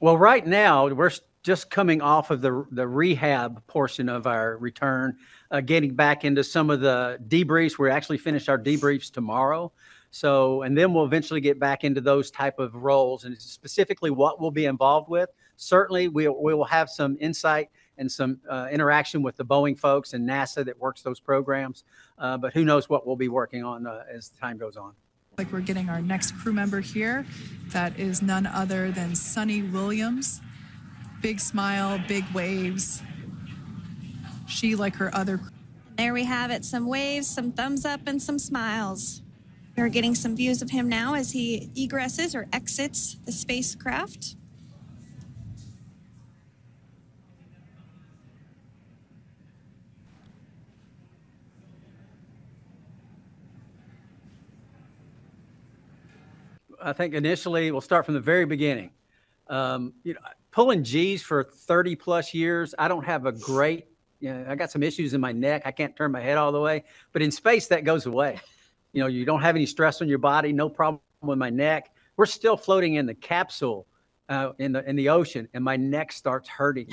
Well, right now we're just coming off of the rehab portion of our return, getting back into some of the debriefs. We actually finish our debriefs tomorrow. So, and then we'll eventually get back into those type of roles and specifically what we'll be involved with. Certainly, we will have some insight and some interaction with the Boeing folks and NASA that works those programs. But who knows what we'll be working on as time goes on. Like we're getting our next crew member here. That is none other than Suni Williams. Big smile, big waves. She, like her other. There we have it, some waves, some thumbs up, and some smiles. We're getting some views of him now as he egresses or exits the spacecraft. I think initially we'll start from the very beginning. Pulling G's for 30 plus years, I don't have a great, I got some issues in my neck. I can't turn my head all the way, but in space that goes away. You don't have any stress on your body, no problem with my neck. We're still floating in the capsule in the ocean, and my neck starts hurting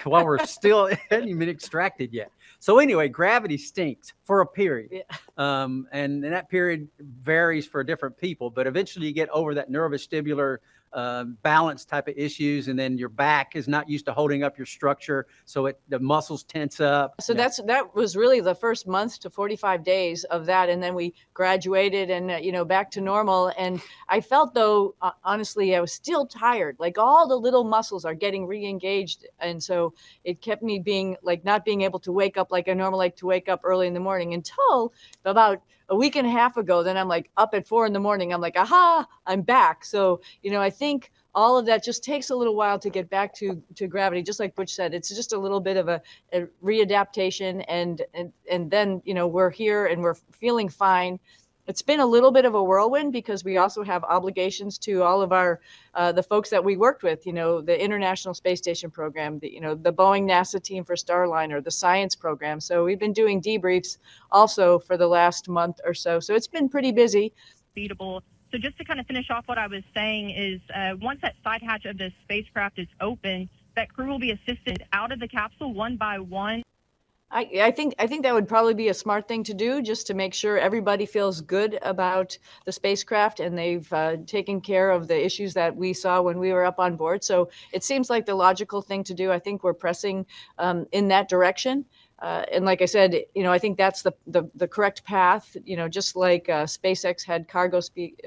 while we're still hadn't even been extracted yet. So anyway, gravity stinks for a period. Yeah. And that period varies for different people, but eventually you get over that neurovestibular balance type of issues, and then your back is not used to holding up your structure, so the muscles tense up. So that was really the first month to 45 days of that, and then we graduated and back to normal. And I felt, though, honestly, I was still tired. Like all the little muscles are getting re-engaged, and so it kept me not being able to wake up like I normally like to wake up early in the morning until about a week and a half ago. Then I'm like up at 4 in the morning. I'm like, aha, I'm back. So, I think all of that just takes a little while to get back to gravity. Just like Butch said, it's just a little bit of a readaptation. And then, we're here and we're feeling fine. It's been a little bit of a whirlwind because we also have obligations to all of our the folks that we worked with, the International Space Station program, the Boeing NASA team for Starliner, the science program. So we've been doing debriefs also for the last month or so. So it's been pretty busy. Beatable. So just to kind of finish off what I was saying is once that side hatch of the spacecraft is open, that crew will be assisted out of the capsule one by one. I think that would probably be a smart thing to do, just to make sure everybody feels good about the spacecraft and they've taken care of the issues that we saw when we were up on board. So it seems like the logical thing to do. I think we're pressing in that direction. And like I said, I think that's the correct path. Just like SpaceX had cargo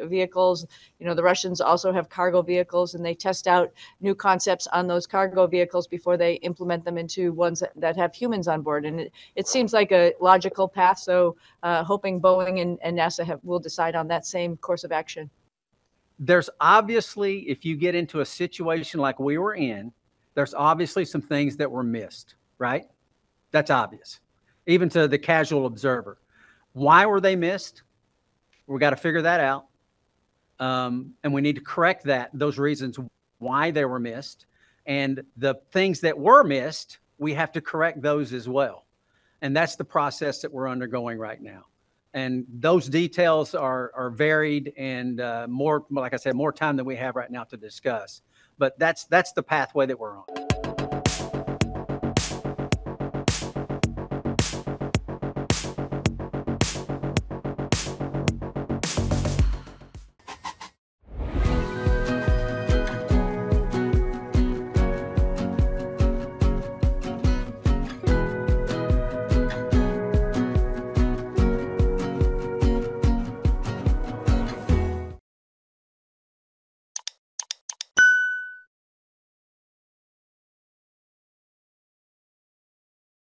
vehicles, the Russians also have cargo vehicles, and they test out new concepts on those cargo vehicles before they implement them into ones that have humans on board. And it seems like a logical path. So hoping Boeing and NASA will decide on that same course of action. There's obviously, if you get into a situation like we were in, there's obviously some things that were missed, right? That's obvious, even to the casual observer. Why were they missed? We got to figure that out. And we need to correct those reasons why they were missed. And the things that were missed, we have to correct those as well. And that's the process that we're undergoing right now. And those details are varied and more, like I said, more time than we have right now to discuss. But that's the pathway that we're on.